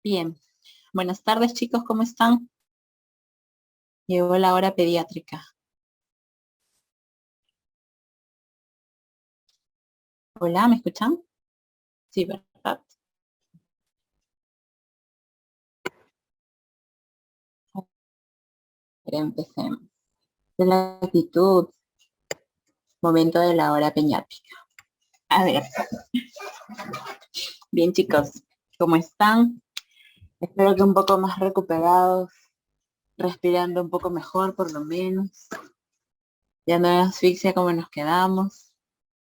Bien. Buenas tardes, chicos, ¿cómo están? Llegó la hora pediátrica. Hola, ¿me escuchan? Sí, ¿verdad? Pero empecemos. De la actitud, momento de la hora pediátrica. A ver, bien, chicos, ¿cómo están? Espero que un poco más recuperados, respirando un poco mejor, por lo menos. Ya no hay asfixia como nos quedamos.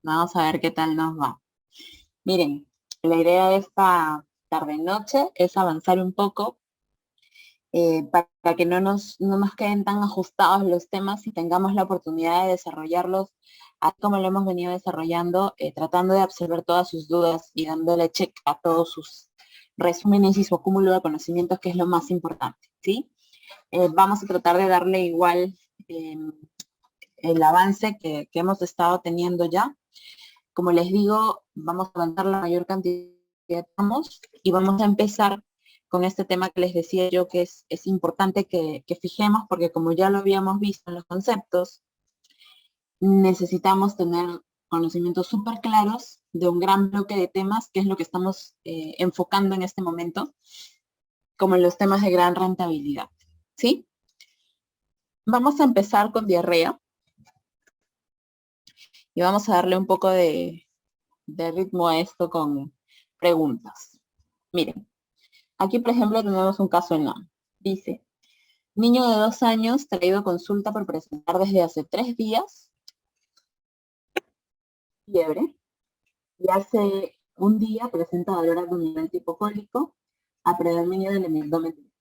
Vamos a ver qué tal nos va. Miren, la idea de esta tarde-noche es avanzar un poco para que no nos queden tan ajustados los temas y tengamos la oportunidad de desarrollarlos así como lo hemos venido desarrollando, tratando de absorber todas sus dudas y dándole check a todos sus resúmenes y su acúmulo de conocimientos, que es lo más importante, ¿sí? Vamos a tratar de darle igual el avance que hemos estado teniendo ya. Como les digo, vamos a avanzar la mayor cantidad que podamos y vamos a empezar con este tema que les decía yo que es importante que fijemos, porque como ya lo habíamos visto en los conceptos, necesitamos tener conocimientos súper claros de un gran bloque de temas, que es lo que estamos enfocando en este momento, como en los temas de gran rentabilidad, ¿sí? Vamos a empezar con diarrea y vamos a darle un poco de ritmo a esto con preguntas. Miren, aquí, por ejemplo, tenemos un caso en NAM. Dice, niño de 2 años traído a consulta por presentar desde hace 3 días fiebre y hace un día presenta dolor abdominal tipo cólico a predominio del abdomen,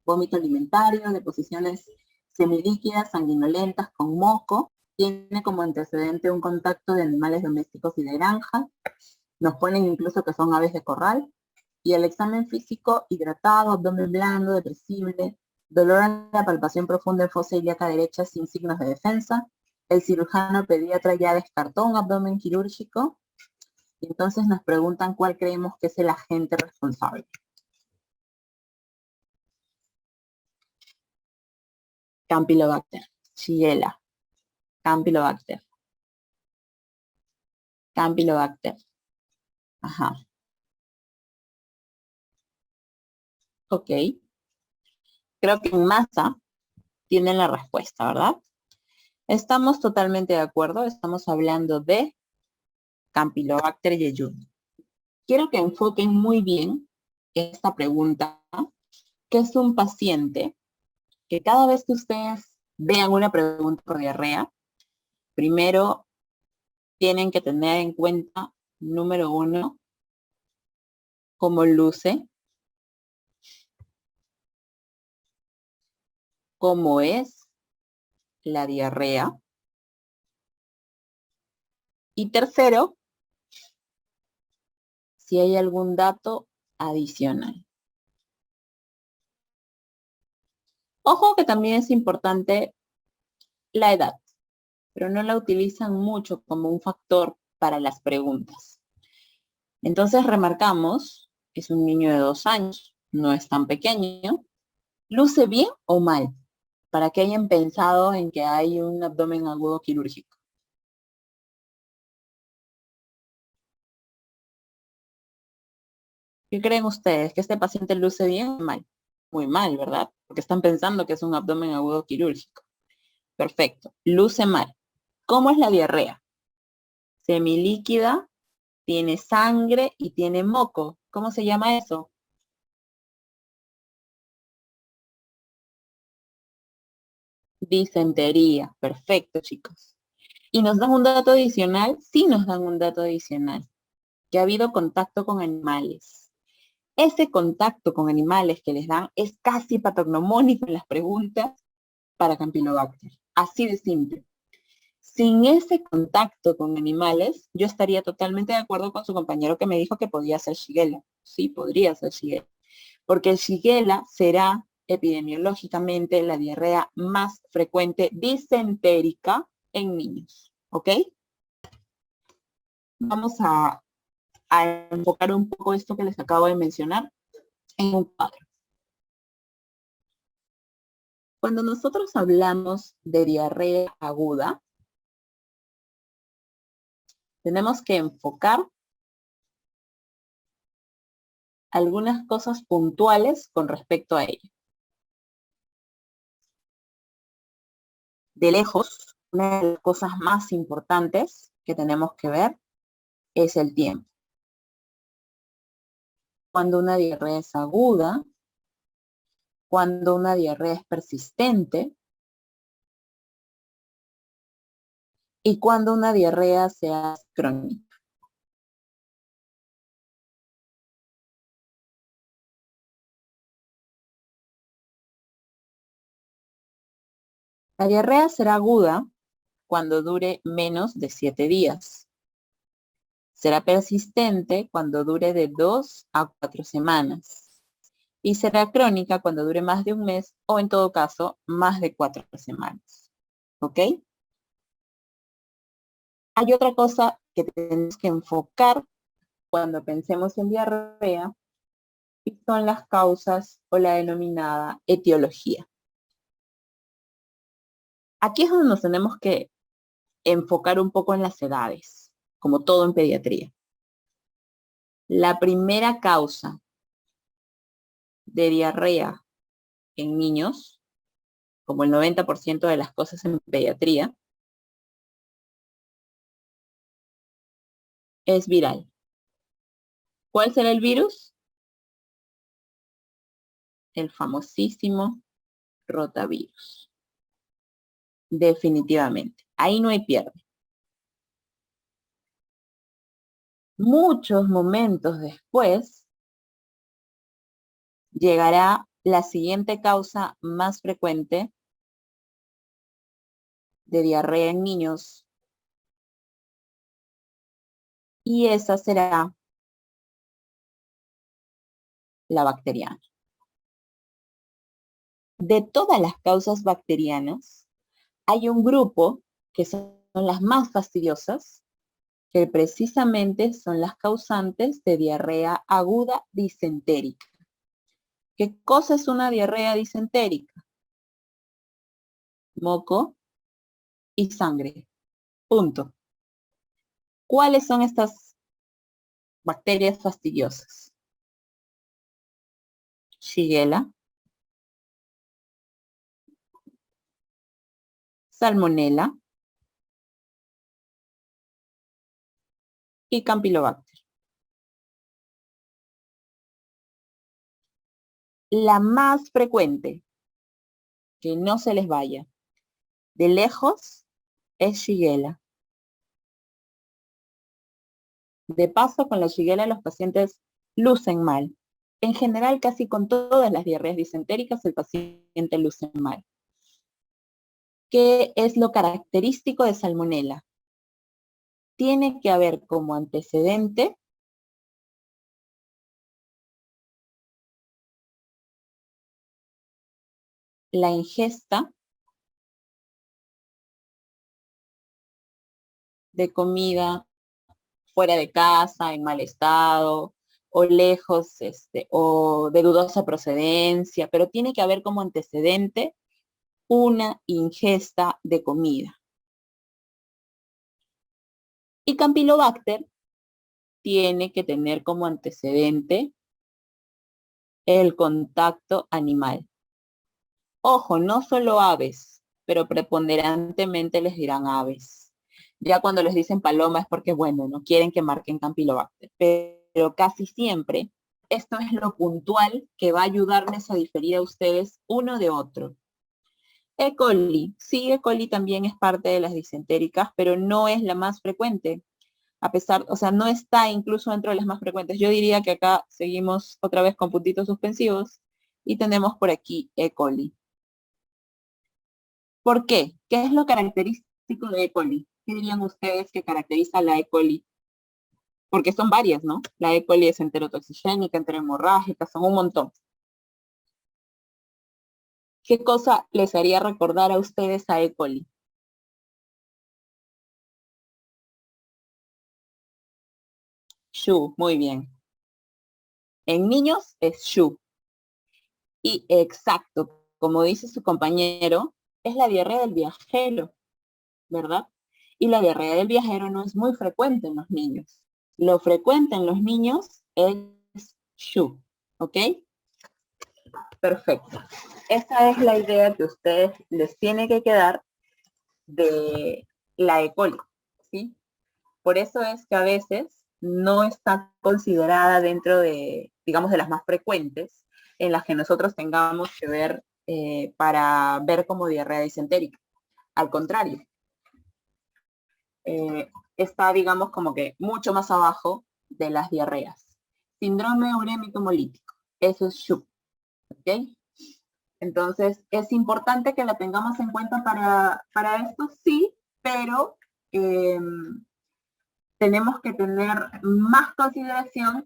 vómito alimentario, deposiciones semilíquidas, sanguinolentas con moco, tiene como antecedente un contacto de animales domésticos y de granja, nos ponen incluso que son aves de corral, y el examen físico hidratado, abdomen blando, depresible, dolor en la palpación profunda en fosa ilíaca derecha sin signos de defensa. El cirujano pediatra ya descartó un abdomen quirúrgico. Y entonces nos preguntan cuál creemos que es el agente responsable. Campylobacter, Shigella, Campylobacter, Campylobacter. Ajá. Ok. Creo que en masa tienen la respuesta, ¿verdad? Estamos totalmente de acuerdo. Estamos hablando de Campylobacter jejuni. Quiero que enfoquen muy bien esta pregunta, que es un paciente que cada vez que ustedes vean una pregunta por diarrea, primero tienen que tener en cuenta, número 1, cómo luce, cómo es la diarrea. Y tercero, si hay algún dato adicional. Ojo que también es importante la edad, pero no la utilizan mucho como un factor para las preguntas. Entonces remarcamos, es un niño de 2 años, no es tan pequeño. ¿Luce bien o mal? Para que hayan pensado en que hay un abdomen agudo quirúrgico. ¿Qué creen ustedes? ¿Que este paciente luce bien o mal? Muy mal, ¿verdad? Porque están pensando que es un abdomen agudo quirúrgico. Perfecto. Luce mal. ¿Cómo es la diarrea? Semilíquida, tiene sangre y tiene moco. ¿Cómo se llama eso? Disentería. Perfecto, chicos. ¿Y nos dan un dato adicional? Sí, nos dan un dato adicional. Que ha habido contacto con animales. Ese contacto con animales que les dan es casi patognomónico en las preguntas para Campylobacter. Así de simple. Sin ese contacto con animales, yo estaría totalmente de acuerdo con su compañero que me dijo que podía ser Shigella. Sí, podría ser Shigella. Porque el Shigella será epidemiológicamente la diarrea más frecuente disentérica en niños. ¿Ok? Vamos a enfocar un poco esto que les acabo de mencionar. en un cuadro. Cuando nosotros hablamos de diarrea aguda, tenemos que enfocar algunas cosas puntuales con respecto a ello. De lejos, una de las cosas más importantes que tenemos que ver es el tiempo. Cuando una diarrea es aguda, cuando una diarrea es persistente y cuando una diarrea sea crónica. La diarrea será aguda cuando dure menos de 7 días. Será persistente cuando dure de 2 a 4 semanas. Y será crónica cuando dure más de un mes o en todo caso más de 4 semanas. ¿Ok? Hay otra cosa que tenemos que enfocar cuando pensemos en diarrea y son las causas o la denominada etiología. Aquí es donde nos tenemos que enfocar un poco en las edades, como todo en pediatría. La primera causa de diarrea en niños, como el 90% de las cosas en pediatría, es viral. ¿Cuál será el virus? El famosísimo rotavirus. Definitivamente. Ahí no hay pierde. Muchos momentos después llegará la siguiente causa más frecuente de diarrea en niños y esa será la bacteriana. De todas las causas bacterianas, hay un grupo que son las más fastidiosas, que precisamente son las causantes de diarrea aguda disentérica. ¿Qué cosa es una diarrea disentérica? Moco y sangre. Punto. ¿Cuáles son estas bacterias fastidiosas? Shigella, Salmonella y Campylobacter. La más frecuente, que no se les vaya, de lejos, es Shigella. De paso, con la Shigella los pacientes lucen mal. En general, casi con todas las diarreas disentéricas, el paciente luce mal. ¿Qué es lo característico de Salmonella? Tiene que haber como antecedente la ingesta de comida fuera de casa, en mal estado, o lejos, o de dudosa procedencia, pero tiene que haber como antecedente una ingesta de comida. Y Campylobacter tiene que tener como antecedente el contacto animal. Ojo, no solo aves, pero preponderantemente les dirán aves. Ya cuando les dicen paloma es porque, bueno, no quieren que marquen Campylobacter, pero casi siempre esto es lo puntual que va a ayudarles a diferir a ustedes uno de otro. E. coli, sí, E. coli también es parte de las disentéricas, pero no es la más frecuente. A pesar, o sea, no está incluso dentro de las más frecuentes. Yo diría que acá seguimos otra vez con puntitos suspensivos y tenemos por aquí E. coli. ¿Por qué? ¿Qué es lo característico de E. coli? ¿Qué dirían ustedes que caracteriza a la E. coli? Porque son varias, ¿no? La E. coli es enterotoxigénica, enterohemorrágica, son un montón. ¿Qué cosa les haría recordar a ustedes a E. coli? Shu, muy bien. En niños es Shu. Y exacto, como dice su compañero, es la diarrea del viajero, ¿verdad? Y la diarrea del viajero no es muy frecuente en los niños. Lo frecuente en los niños es SHU, ¿ok? Perfecto. Esa es la idea que ustedes les tiene que quedar de la E. coli, ¿sí? Por eso es que a veces no está considerada dentro de, digamos, de las más frecuentes en las que nosotros tengamos que ver para ver como diarrea disentérica. Al contrario, está, digamos, como que mucho más abajo de las diarreas. Síndrome urémico hemolítico, eso es SHU, ¿ok? Entonces, es importante que la tengamos en cuenta para esto, sí, pero tenemos que tener más consideración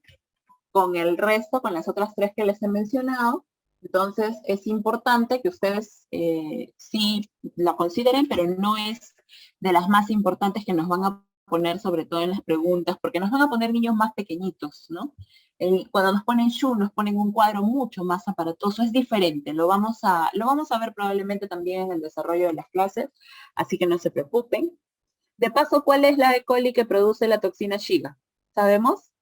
con el resto, con las otras tres que les he mencionado. Entonces, es importante que ustedes sí la consideren, pero no es de las más importantes que nos van a poner, sobre todo en las preguntas, porque nos van a poner niños más pequeñitos, ¿no? Cuando nos ponen SHU, nos ponen un cuadro mucho más aparatoso, es diferente, lo vamos a ver probablemente también en el desarrollo de las clases, así que no se preocupen. De paso, ¿cuál es la E. coli que produce la toxina Shiga? ¿Sabemos?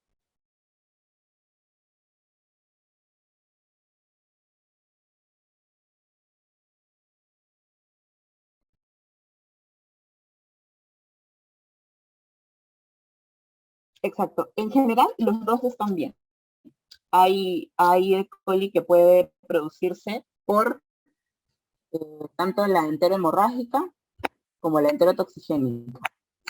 Exacto. En general, los dos están bien. Hay E. coli que puede producirse por tanto la enterohemorrágica como la enterotoxigénica.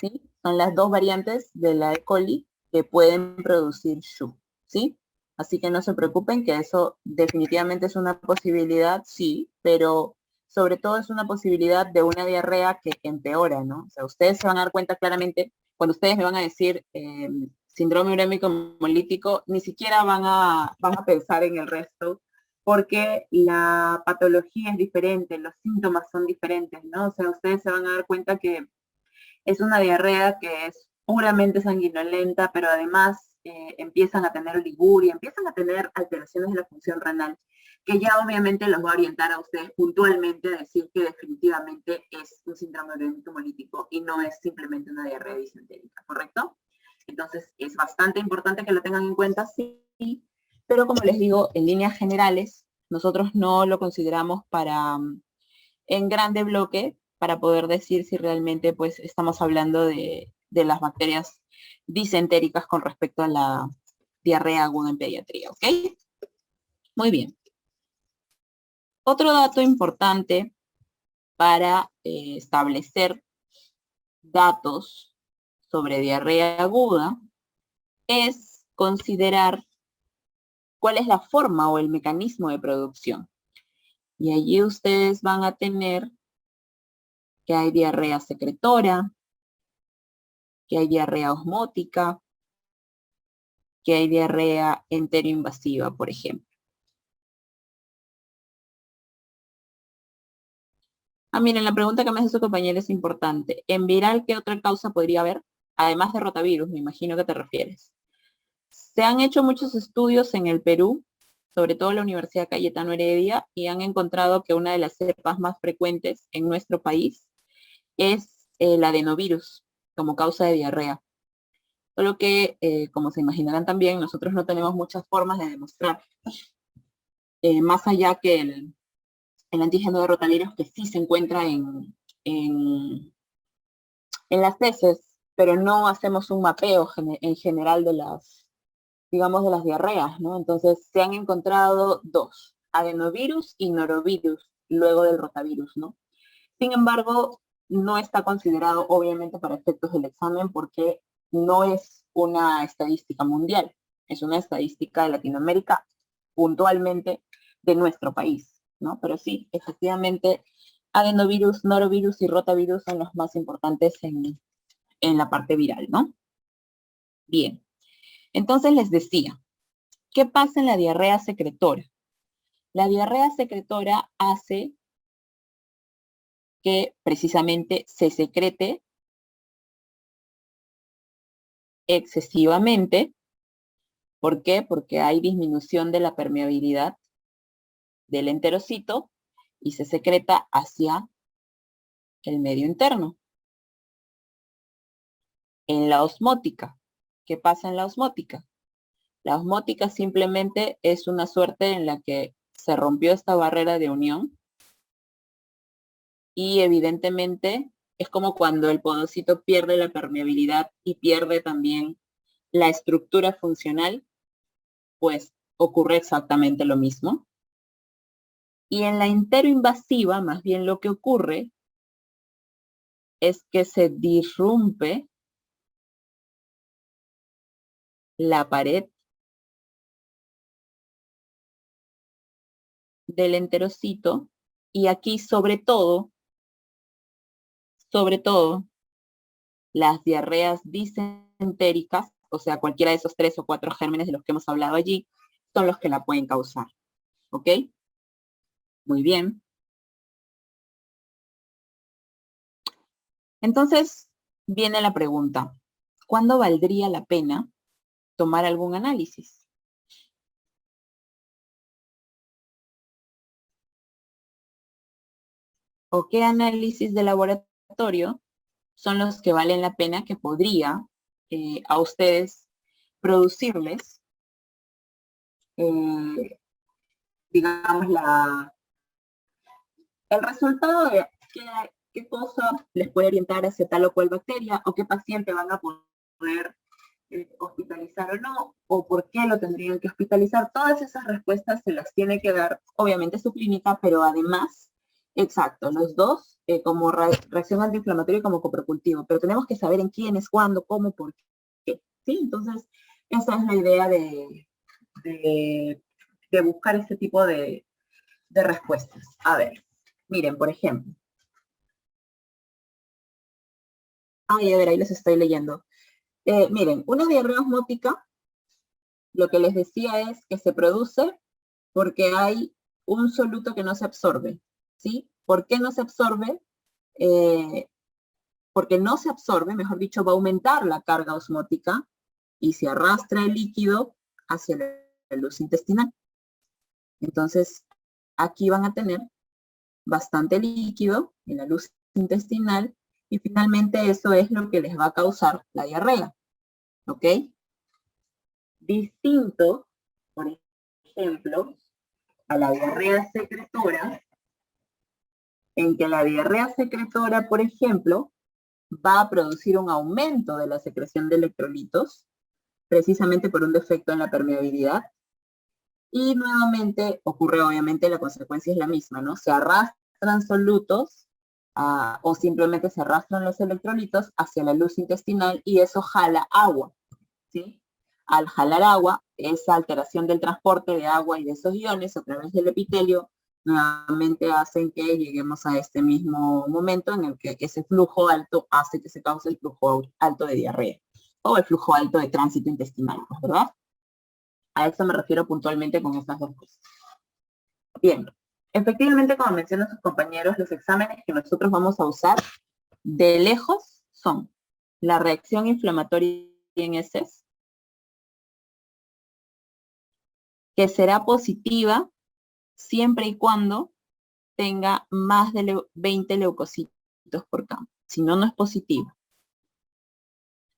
¿Sí? Son las dos variantes de la E. coli que pueden producir SHU. ¿Sí? Así que no se preocupen que eso definitivamente es una posibilidad, sí, pero sobre todo es una posibilidad de una diarrea que empeora, ¿no? O sea, ustedes se van a dar cuenta claramente, cuando ustedes me van a decir síndrome urémico hemolítico, ni siquiera van a pensar en el resto, porque la patología es diferente, los síntomas son diferentes, ¿no? O sea, ustedes se van a dar cuenta que es una diarrea que es puramente sanguinolenta, pero además empiezan a tener oliguria, empiezan a tener alteraciones de la función renal, que ya obviamente los va a orientar a ustedes puntualmente a decir que definitivamente es un síndrome urémico hemolítico y no es simplemente una diarrea disentérica, ¿correcto? Entonces es bastante importante que lo tengan en cuenta, sí, pero como les digo, en líneas generales, nosotros no lo consideramos en grande bloque para poder decir si realmente pues estamos hablando de las bacterias disentéricas con respecto a la diarrea aguda en pediatría, ¿ok? Muy bien. Otro dato importante para establecer datos sobre diarrea aguda es considerar cuál es la forma o el mecanismo de producción. Y allí ustedes van a tener que hay diarrea secretora, que hay diarrea osmótica, que hay diarrea enteroinvasiva, por ejemplo. Miren, la pregunta que me hace su compañero es importante. ¿En viral qué otra causa podría haber? Además de rotavirus, me imagino que te refieres. Se han hecho muchos estudios en el Perú, sobre todo en la Universidad Cayetano Heredia, y han encontrado que una de las cepas más frecuentes en nuestro país es el adenovirus como causa de diarrea. Solo que, como se imaginarán también, nosotros no tenemos muchas formas de demostrar, más allá que el antígeno de rotavirus que sí se encuentra en, en las heces, pero no hacemos un mapeo en general de las, digamos, de las diarreas, ¿no? Entonces se han encontrado dos, adenovirus y norovirus, luego del rotavirus, ¿no? Sin embargo, no está considerado obviamente para efectos del examen porque no es una estadística mundial, es una estadística de Latinoamérica, puntualmente de nuestro país, ¿no? Pero sí, efectivamente, adenovirus, norovirus y rotavirus son los más importantes en la parte viral, ¿no? Bien, entonces les decía, ¿qué pasa en la diarrea secretora? La diarrea secretora hace que precisamente se secrete excesivamente. ¿Por qué? Porque hay disminución de la permeabilidad del enterocito y se secreta hacia el medio interno. En la osmótica, ¿qué pasa en la osmótica? La osmótica simplemente es una suerte en la que se rompió esta barrera de unión y evidentemente es como cuando el podocito pierde la permeabilidad y pierde también la estructura funcional, pues ocurre exactamente lo mismo. Y en la interoinvasiva, más bien lo que ocurre es que se disrumpe la pared del enterocito y aquí sobre todo, las diarreas disentéricas, o sea, cualquiera de esos 3 o 4 gérmenes de los que hemos hablado allí, son los que la pueden causar. ¿Ok? Muy bien. Entonces, viene la pregunta, ¿cuándo valdría la pena tomar algún análisis? ¿O qué análisis de laboratorio son los que valen la pena que podría a ustedes producirles, digamos, el resultado de qué cosa les puede orientar hacia tal o cual bacteria o qué paciente van a poder hospitalizar o no, o por qué lo tendrían que hospitalizar? Todas esas respuestas se las tiene que dar, obviamente, su clínica, pero además, exacto, los dos, como reacción antiinflamatoria y como coprocultivo, pero tenemos que saber en quiénes, cuándo, cómo, por qué, ¿sí? Entonces, esa es la idea de buscar este tipo de respuestas. A ver, miren, por ejemplo. Ay, a ver, ahí les estoy leyendo. Miren, una diarrea osmótica, lo que les decía es que se produce porque hay un soluto que no se absorbe, ¿sí? ¿Por qué no se absorbe? Eh, Porque no se absorbe, mejor dicho, va a aumentar la carga osmótica y se arrastra el líquido hacia la luz intestinal. Entonces, aquí van a tener bastante líquido en la luz intestinal y finalmente eso es lo que les va a causar la diarrea, ¿ok? Distinto, por ejemplo, a la diarrea secretora, en que la diarrea secretora, por ejemplo, va a producir un aumento de la secreción de electrolitos, precisamente por un defecto en la permeabilidad. Y nuevamente ocurre, obviamente, la consecuencia es la misma, ¿no? Se arrastran solutos o simplemente se arrastran los electrolitos hacia la luz intestinal y eso jala agua, ¿sí? Al jalar agua, esa alteración del transporte de agua y de esos iones a través del epitelio nuevamente hacen que lleguemos a este mismo momento en el que ese flujo alto hace que se cause el flujo alto de diarrea o el flujo alto de tránsito intestinal, ¿verdad? A eso me refiero puntualmente con estas dos cosas. Bien, efectivamente, como mencionan sus compañeros, los exámenes que nosotros vamos a usar de lejos son la reacción inflamatoria en heces, que será positiva siempre y cuando tenga más de 20 leucocitos por campo. Si no, no es positivo.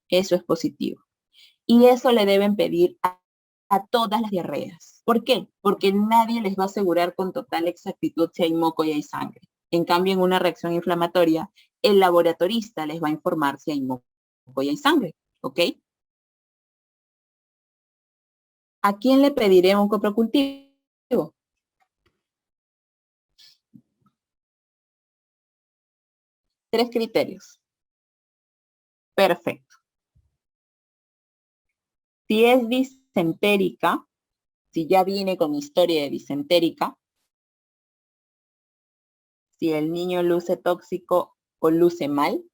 Eso es positivo. Y eso le deben pedir a todas las diarreas. ¿Por qué? Porque nadie les va a asegurar con total exactitud si hay moco y hay sangre. En cambio, en una reacción inflamatoria, el laboratorista les va a informar si hay moco y hay sangre. ¿Ok? ¿A quién le pediré un coprocultivo? Tres criterios. Perfecto. Si es disentérica, si ya viene con historia de disentérica, si el niño luce tóxico o luce mal,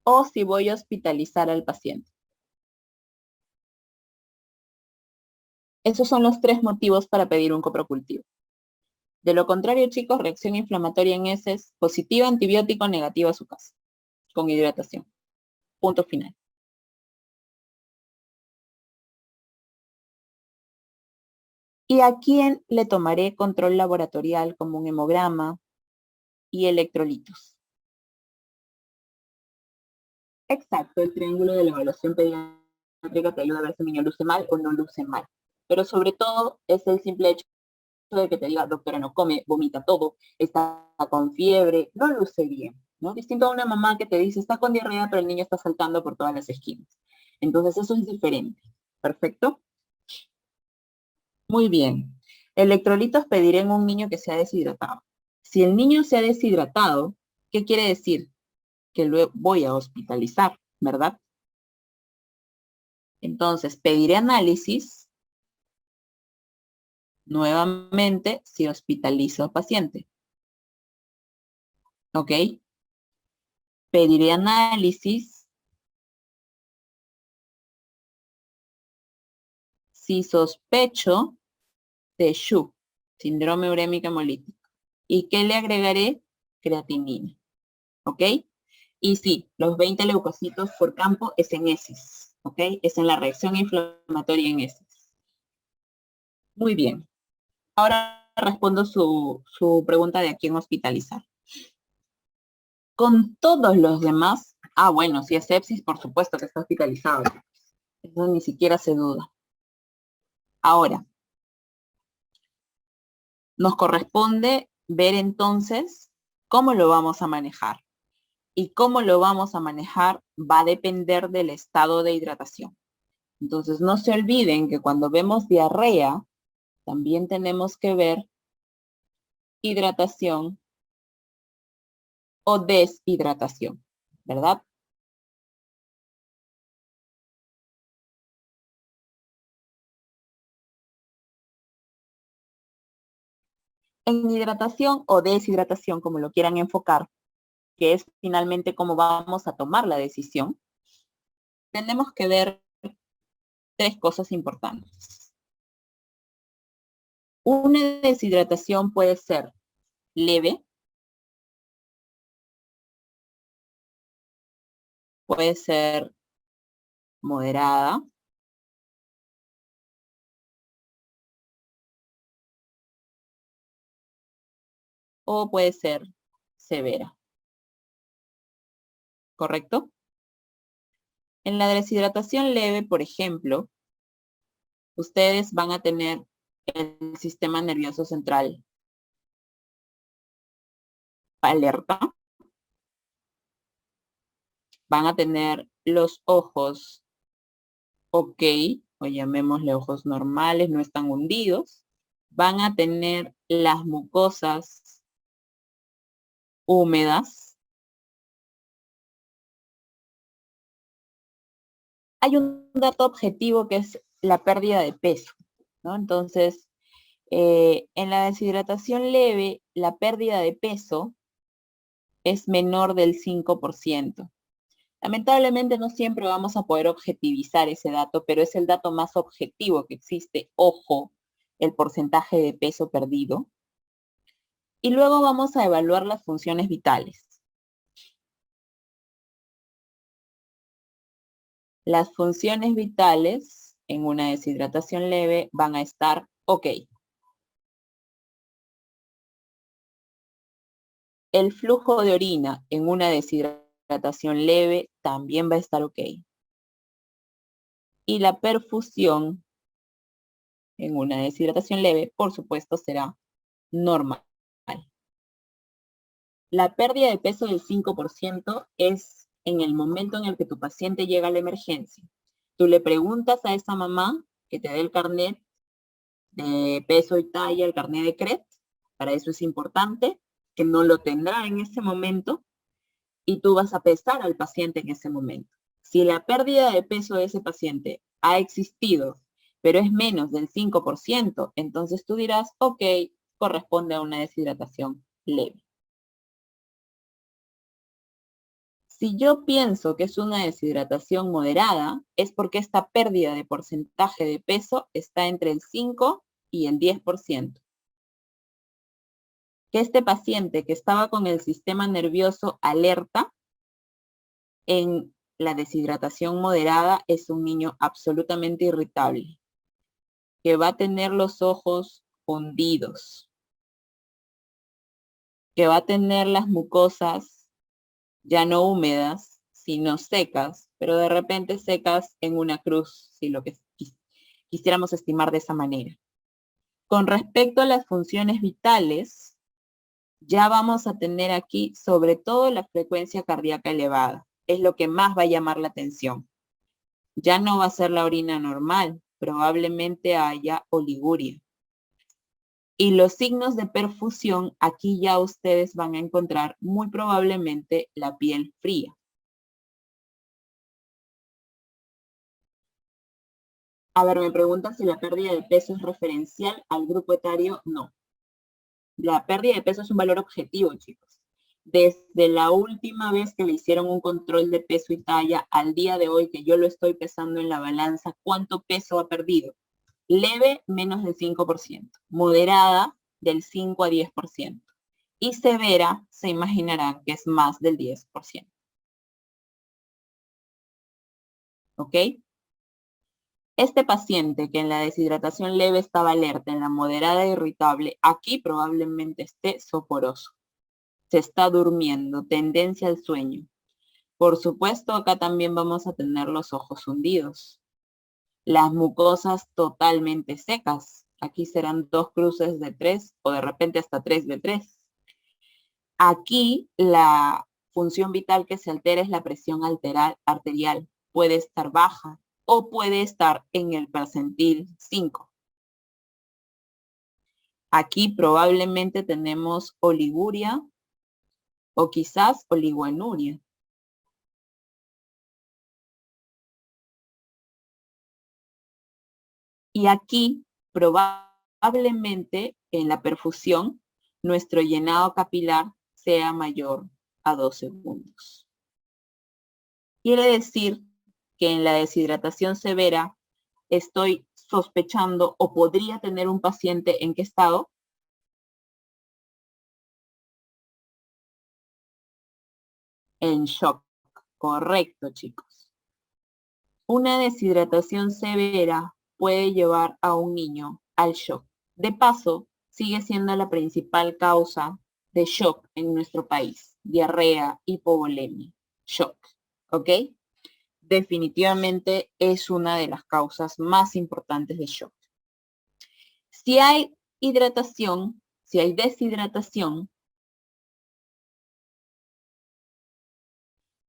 o si voy a hospitalizar al paciente. Esos son los tres motivos para pedir un coprocultivo. De lo contrario, chicos, reacción inflamatoria en heces, positiva antibiótico, negativa a su casa, con hidratación. Punto final. ¿Y a quién le tomaré control laboratorial como un hemograma y electrolitos? Exacto, el triángulo de la evaluación pediátrica te ayuda a ver si el niño luce mal o no luce mal. Pero sobre todo es el simple hecho de que te diga, doctora, no come, vomita todo, está con fiebre, no luce bien, ¿no? Distinto a una mamá que te dice, está con diarrea, pero el niño está saltando por todas las esquinas. Entonces eso es diferente. ¿Perfecto? Muy bien. Electrolitos pediré en un niño que se ha deshidratado. Si el niño se ha deshidratado, ¿qué quiere decir? Que lo voy a hospitalizar, ¿verdad? Entonces, pediré análisis nuevamente si hospitalizo al paciente. ¿Ok? Pediré análisis si sospecho de SHU, síndrome urémica hemolítica. ¿Y qué le agregaré? Creatinina. ¿Ok? Y sí, los 20 leucocitos por campo es en heces. ¿Ok? Es en la reacción inflamatoria en heces. Muy bien. Ahora respondo su pregunta de a quién hospitalizar. Con todos los demás, bueno, si es sepsis, por supuesto que está hospitalizado. Eso ni siquiera se duda. Ahora, nos corresponde ver entonces cómo lo vamos a manejar. Y cómo lo vamos a manejar va a depender del estado de hidratación. Entonces, no se olviden que cuando vemos diarrea, también tenemos que ver hidratación o deshidratación, ¿verdad? En hidratación o deshidratación, como lo quieran enfocar, que es finalmente cómo vamos a tomar la decisión, tenemos que ver tres cosas importantes. Una deshidratación puede ser leve, puede ser moderada o puede ser severa, ¿correcto? En la deshidratación leve, por ejemplo, ustedes van a tener el sistema nervioso central alerta, van a tener los ojos ok, o llamémosle ojos normales, no están hundidos, van a tener las mucosas húmedas. Hay un dato objetivo que es la pérdida de peso, ¿no? Entonces, en la deshidratación leve, la pérdida de peso es menor del 5%. Lamentablemente no siempre vamos a poder objetivizar ese dato, pero es el dato más objetivo que existe. Ojo, el porcentaje de peso perdido. Y luego vamos a evaluar las funciones vitales. Las funciones vitales en una deshidratación leve van a estar ok. El flujo de orina en una deshidratación leve también va a estar ok. Y la perfusión en una deshidratación leve, por supuesto, será normal. La pérdida de peso del 5% es en el momento en el que tu paciente llega a la emergencia. Tú le preguntas a esa mamá que te dé el carnet de peso y talla, el carnet de CRET, para eso es importante, que no lo tendrá en ese momento, y tú vas a pesar al paciente en ese momento. Si la pérdida de peso de ese paciente ha existido, pero es menos del 5%, entonces tú dirás, ok, corresponde a una deshidratación leve. Si yo pienso que es una deshidratación moderada, es porque esta pérdida de porcentaje de peso está entre el 5 y el 10%. Que este paciente que estaba con el sistema nervioso alerta en la deshidratación moderada es un niño absolutamente irritable. que va a tener los ojos hundidos, que va a tener las mucosas ya no húmedas, sino secas, pero de repente secas en una cruz, si lo que quisiéramos estimar de esa manera. Con respecto a las funciones vitales, ya vamos a tener aquí sobre todo la frecuencia cardíaca elevada. Es lo que más va a llamar la atención. Ya no va a ser la orina normal, probablemente haya oliguria. Y los signos de perfusión, aquí ya ustedes van a encontrar muy probablemente la piel fría. A ver, me preguntan si la pérdida de peso es referencial al grupo etario. No. La pérdida de peso es un valor objetivo, chicos. Desde la última vez que le hicieron un control de peso y talla al día de hoy que yo lo estoy pesando en la balanza, ¿cuánto peso ha perdido? Leve, menos del 5%. Moderada, del 5 a 10%. Y severa, se imaginarán que es más del 10%. ¿Ok? Este paciente que en la deshidratación leve estaba alerta, en la moderada irritable, aquí probablemente esté soporoso. Se está durmiendo, tendencia al sueño. Por supuesto, acá también vamos a tener los ojos hundidos. Las mucosas totalmente secas. Aquí serán 2 cruces de 3 o de repente hasta 3 de 3. Aquí la función vital que se altera es la presión arterial. Puede estar baja o puede estar en el percentil 5. Aquí probablemente tenemos oliguria o quizás oligoanuria. Y aquí probablemente en la perfusión nuestro llenado capilar sea mayor a 2 segundos. Quiere decir que en la deshidratación severa estoy sospechando o podría tener un paciente en qué estado. En shock. Correcto, chicos. Una deshidratación severa puede llevar a un niño al shock. De paso, sigue siendo la principal causa de shock en nuestro país. Diarrea, hipovolemia, shock. ¿Ok? Definitivamente es una de las causas más importantes de shock. Si hay hidratación, si hay deshidratación,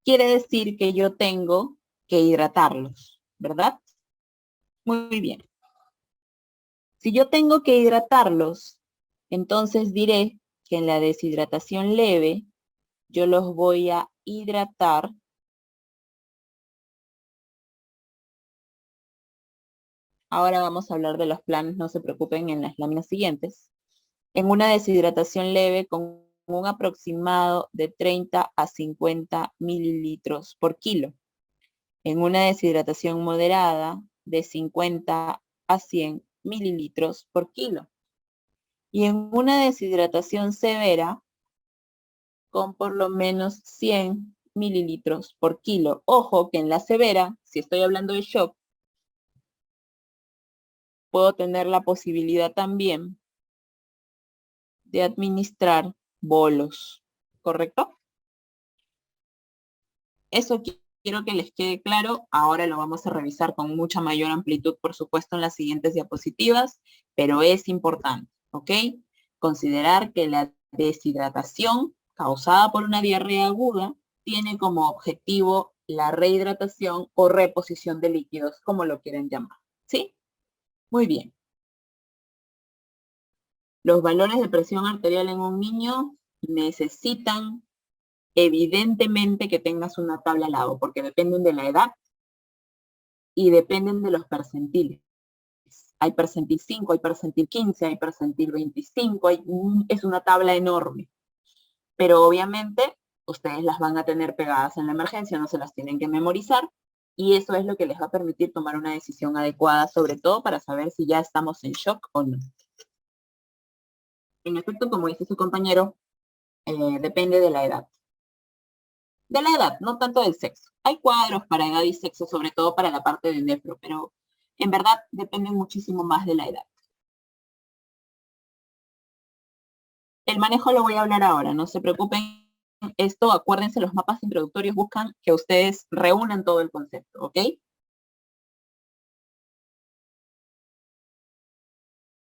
quiere decir que yo tengo que hidratarlos, ¿verdad? Muy bien. Si yo tengo que hidratarlos, entonces diré que en la deshidratación leve, yo los voy a hidratar Ahora vamos a hablar de los planes, no se preocupen en las láminas siguientes. En una deshidratación leve con un aproximado de 30 a 50 mililitros por kilo. En una deshidratación moderada de 50 a 100 mililitros por kilo. Y en una deshidratación severa con por lo menos 100 mililitros por kilo. Ojo que en la severa, si estoy hablando de shock, puedo tener la posibilidad también de administrar bolos, ¿correcto? Eso quiero que les quede claro. Ahora lo vamos a revisar con mucha mayor amplitud, por supuesto, en las siguientes diapositivas, pero es importante, ¿ok? Considerar que la deshidratación causada por una diarrea aguda tiene como objetivo la rehidratación o reposición de líquidos, como lo quieren llamar, ¿sí? Muy bien. Los valores de presión arterial en un niño necesitan evidentemente que tengas una tabla al lado, porque dependen de la edad y dependen de los percentiles. Hay percentil 5, hay percentil 15, hay percentil 25, es una tabla enorme. Pero obviamente ustedes las van a tener pegadas en la emergencia, no se las tienen que memorizar, y eso es lo que les va a permitir tomar una decisión adecuada, sobre todo para saber si ya estamos en shock o no. En efecto, como dice su compañero, depende de la edad. De la edad, no tanto del sexo. Hay cuadros para edad y sexo, sobre todo para la parte de nefro, pero en verdad dependen muchísimo más de la edad. El manejo lo voy a hablar ahora, no se preocupen. Esto, acuérdense, los mapas introductorios buscan que ustedes reúnan todo el concepto, ¿ok?